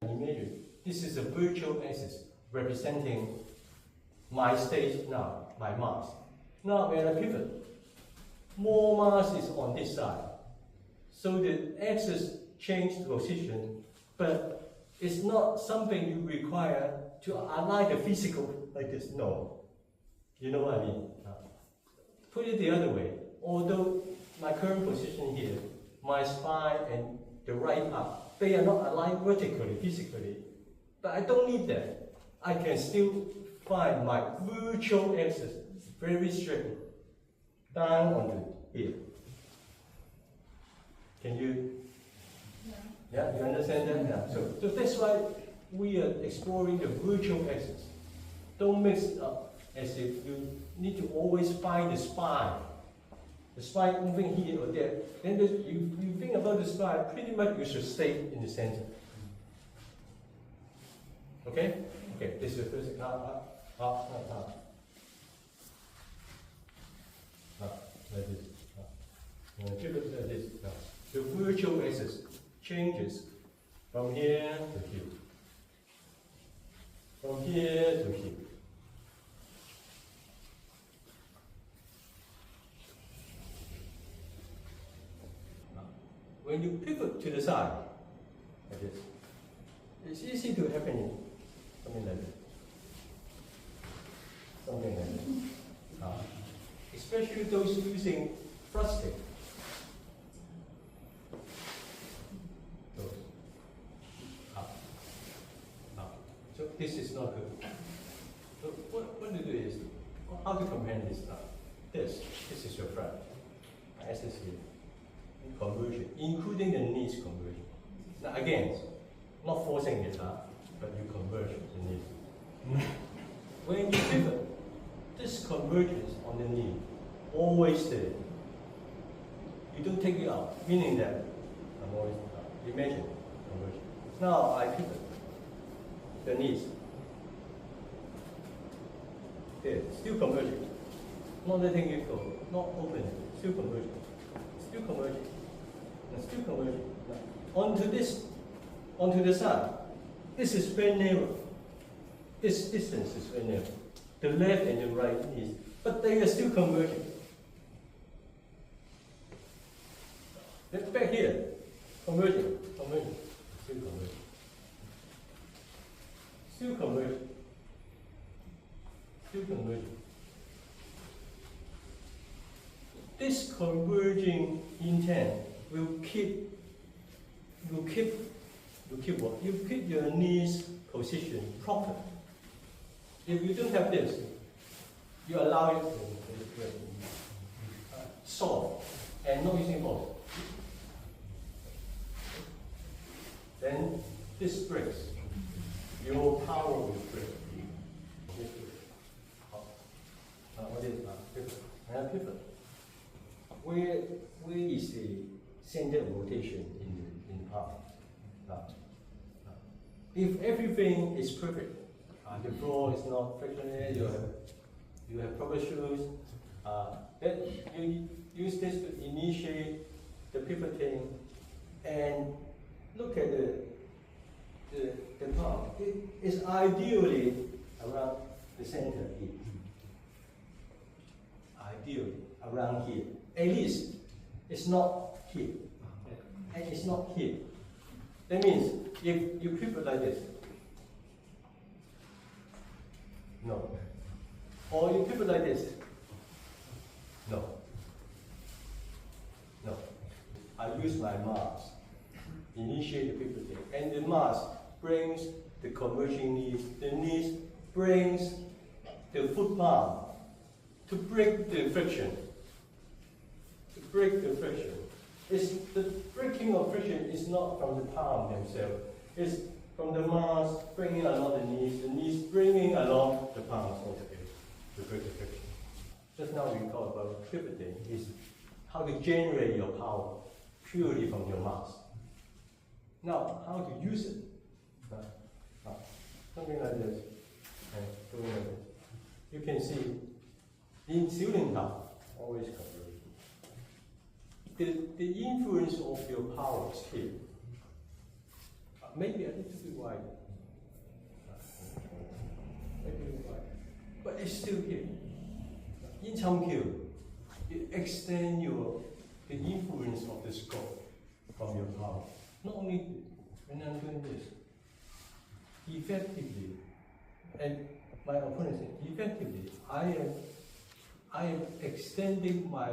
Imagine this is a virtual axis representing my state now, my mass. Now when I pivot, more mass is on this side. So the axis changed position, but it's not something you require to align the physical like this. No. You know what I mean? Put it the other way. Although my current position here, my spine and the right arm, they are not aligned vertically, physically. But I don't need that. I can still find my virtual axis very straight down onto here. Can you? Yeah, you understand that? Yeah. So that's why we are exploring the virtual axis. Don't mix it up as if you need to always find the spine. The spine moving here or there. Then you think about the spine, pretty much you should stay in the center. Okay? Okay, this is the first like this. Like this. The virtual axis changes from here to here. From here to here. When you pivot to the side, like this, it's easy to happen in something like this. Something like this. Especially those using thrusting. So this is not good. So what to do is, how to compare this now? This is your front. Axis here. Conversion, including the knees conversion. Now again, not forcing it, but you converge the knees. When you pivot, this convergence on the knee always there. You don't take it out, meaning that I'm always imagine conversion. Now I pivot the knees. There, still converging. Not letting it go, not opening, still converging. Still converging. And still converging. Now, onto the side. This is very narrow. This distance is very narrow. The left and the right knees, but they are still converging. Then back here, converging, still converging. Still converging. Still converging. This converging intent will keep what? You keep your knees position proper. If you don't have this, you allow it to soft and not using force. Then this breaks. Your power will break. What is pivot? Pivot. Where is the center of rotation in the palm? If everything is perfect, the floor is not frictionless, you have proper shoes, then you use this to initiate the pivoting and look at the palm. It is ideally around the center here. Ideally around here. At least it's not here. And it's not here. That means if you pivot like this, no. Or you pivot like this, no. No. I use my mass, initiate the pivoting, and the mass brings the converging knees. The knees brings the foot palm to break the friction. To break the friction. It's the breaking of friction is not from the palm themselves. It's from the mass bringing along the knees bringing along the palms altogether to break the friction. Just now we talked about pivoting is how to generate your power purely from your mass. Now, how to use it? Something like this. Something like this. You can see in ceiling top, always converge. The influence of your power is here. maybe a little bit wide. Maybe wide. But it's still here. In Chum Kiu, you extend the influence of the scope from your power. Not only when I'm doing this, effectively, and my opponent said, effectively, I am extending my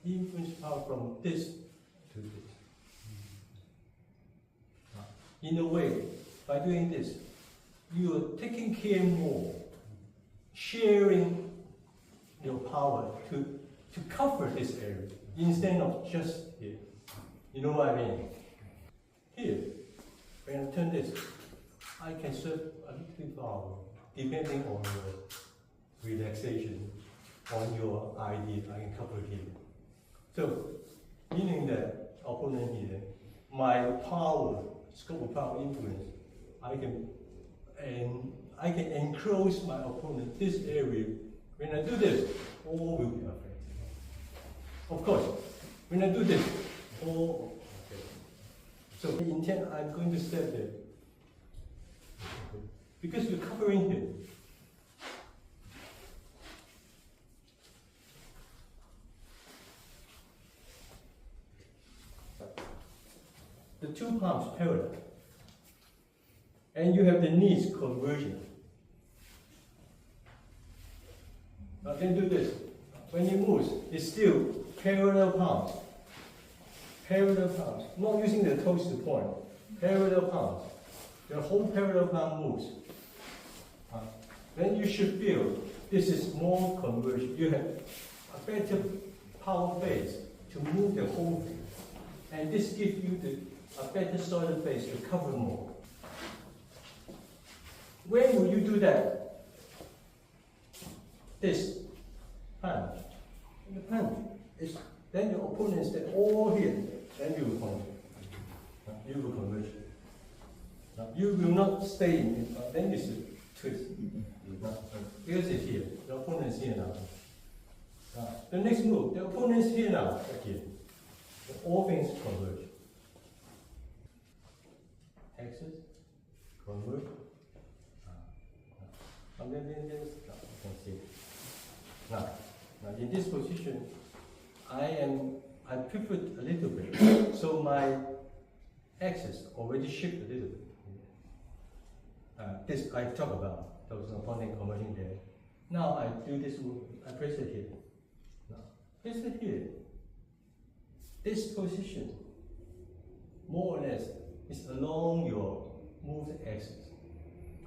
influence power from this to this. In a way, by doing this, you are taking care more, sharing your power to cover this area instead of just here. You know what I mean? Here, when I turn this, I can serve a little bit power depending on your relaxation, on your idea. I can cover here. So, meaning that opponent here, my power, scope of power influence, I can enclose my opponent this area. When I do this, all will be affected. Of course, when I do this, all okay. So the intent, I'm going to step there. Because you're covering here. The two palms parallel. And you have the knees converging. Now then do this. When you move, it's still parallel palms. Parallel palms. Not using the toes to point. Parallel palms. The whole parallel palm moves. Then you should feel this is more convergent. You have a better power base to move the whole thing. And this gives you a better solid base to cover more. When will you do that? This hand. The hand is then your opponents that all here. Then you will converge. You will converge. You will not stay in it. Then you should twist. Here's it here. The opponent is here now. The next move. The opponent is here now. Here. All things converge. Axis converge. And then this, you can see. Now in this position, I pivot a little bit, so my axis already shift a little bit. This I talk about. There was no opponent converging there. Now I do this move. I press it here. Now press it here. This position, more or less, is along your moved axis.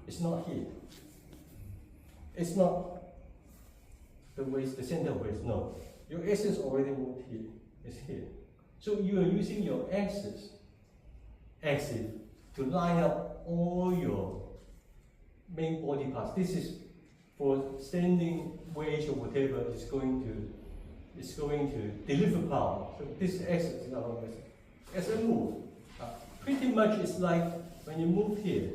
It's not here. It's not the waist, the center of waist, no. Your axis already moved here. It's here. So you are using your axis to line up all your main body parts. This is for standing weight or whatever is going to deliver power. So this axis is along as a move. Pretty much it's like when you move here.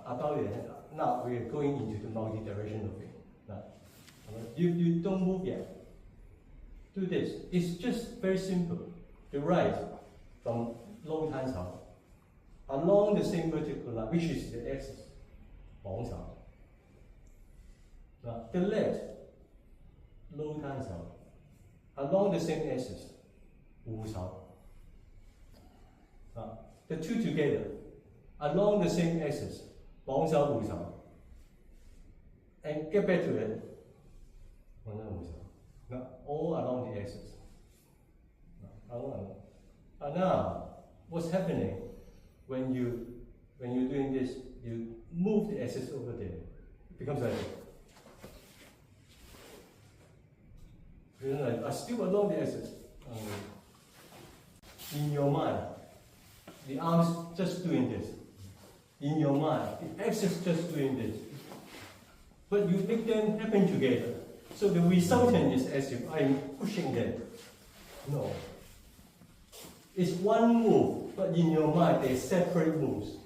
About it. Now we are going into the multi-directional thing. Now, you don't move yet. Do this. It's just very simple. The right from low tan cao along the same vertical line, which is the axis. Now, the left low tan cao along the same axis. Wu cao. The two together along the same axis. And get back to it. All along the axis. And now, what's happening when you're doing this? You move the axis over there. It becomes like still along the axis. In your mind, the arms just doing this. In your mind, the axis just doing this. But you make them happen together. So the resultant is as if I'm pushing them. No. It's one move, but in your mind, they're separate moves.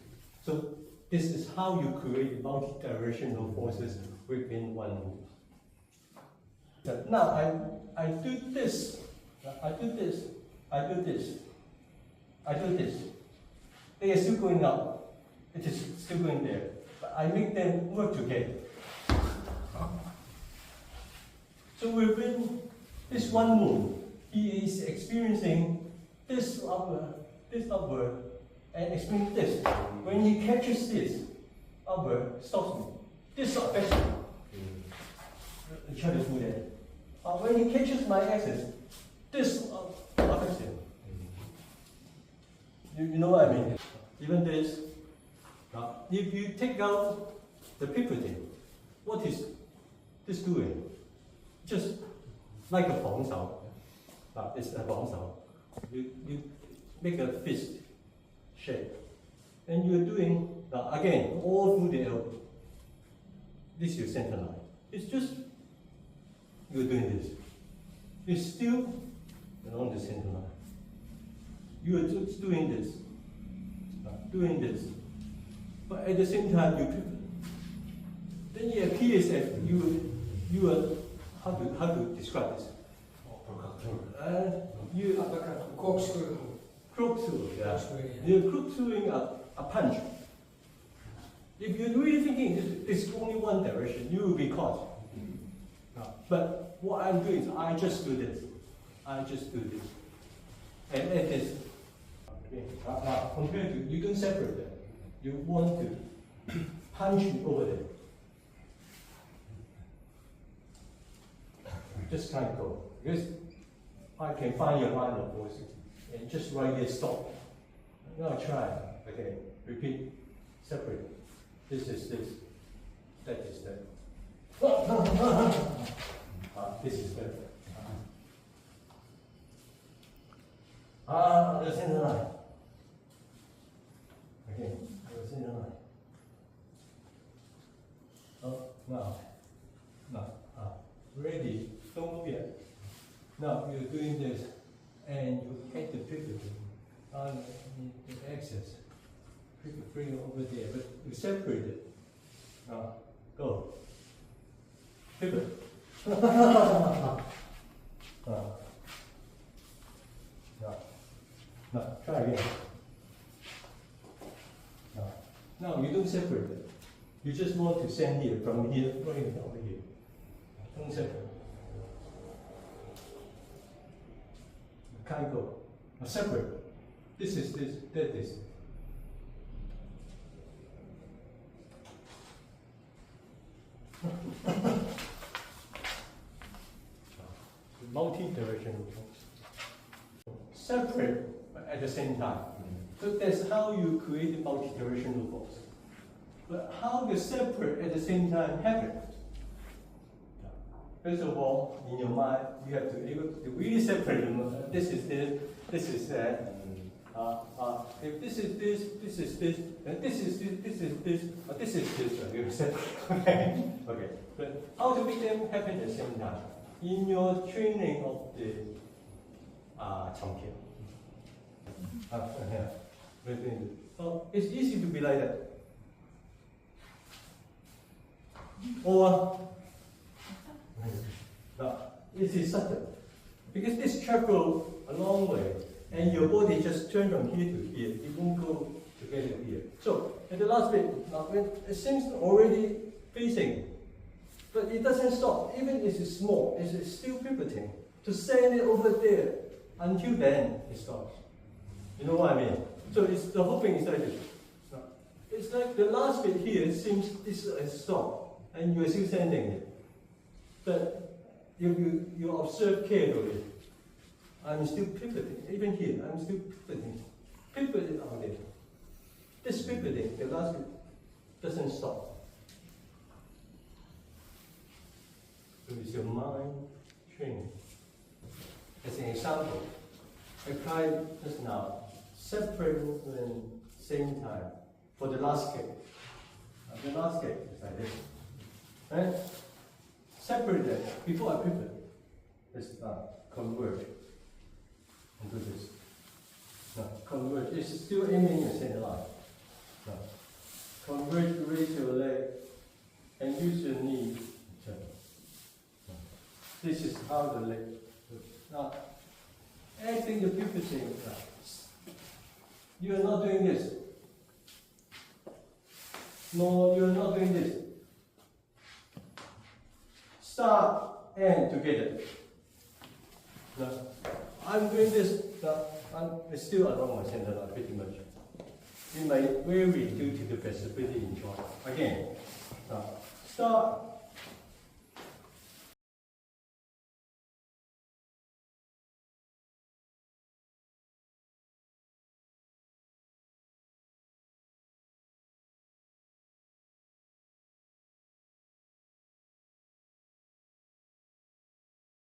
So this is how you create multi-directional forces within one move. Now I do this. I do this. I do this. I do this. they are still going up. It is still going there. But I make them work together. So within this one move, he is experiencing this upward, and experiencing this. When he catches this upward, stops me. This affects me. Try to do that. When he catches my axis, this affects him. You know what I mean? Even this. If you take out the pivoting, what is this doing? Just like a 防守. It's a 防守. You make a fist shape. And you're doing, again, all through the elbow. This is your center line. It's just, you're doing this. You're still along the center line. You're just doing this. Doing this. But at the same time, you pivot. Then it appears that you are, how to describe this? You corkscrew. Corkscrew, yeah. You're corkscrewing a punch. If you're really thinking this is only one direction, you will be caught. But what I'm doing is I just do this. I just do this. And it is. Now, compared to, you don't separate them. You want to punch it over there. Just kind of go. Because I can find your line of voice. And just right here, stop. Now try. Okay, repeat. Separate. This is this. That is that. This is that. The center line. Okay, the center line. Now, ready. Don't move yet. Now you're doing this, and you hit the pivot on the axis. Bring it over there, but you separate it. Now, go. Pivot. Now, try again. Now, you don't separate it. You just want to send here, from here, right over here. Don't separate. Can't go. Now, separate. This is this, that is. Multi-directional force. Separate but at the same time. So that's how you create the multi-directional force. But how the separate at the same time happen? First of all, in your mind, you have to be able to really separate them. This is this, this is that. If this is this, this is this, and this is this, this is this, or this is this, you separate. Okay. Okay. But how to make them happen at the same time? In your training of the Chum Kiu. So it's easy to be like that. Or it is subtle. Because this travel a long way, and your body just turns from here to here. It won't go together here. So at the last bit, when it seems already facing, but it doesn't stop. Even if it's small, it's still pivoting. To send it over there, until then it stops. You know what I mean? So it's, the whole thing is like this. It's like the last bit here seems this is stop, and you are still sending it. But if you observe carefully, I'm still pivoting. Even here, I'm still pivoting. Pivoting out there. This pivoting, the last bit, doesn't stop. So it's your mind training. As an example, I tried just now, separating at the same time for the last kick. The last kick is like this. Right? Separate that before I pivot. Let's converge into this. Now, converge. It's still aiming at the center line. Now, converge, raise your leg, and use your knee. This is how the leg. Now, acting the pivoting, you are not doing this. No, you're not doing this. Start and together. No, I'm doing this. No, I'm still around my center pretty much. In my very due to the flexibility in joint. Again, start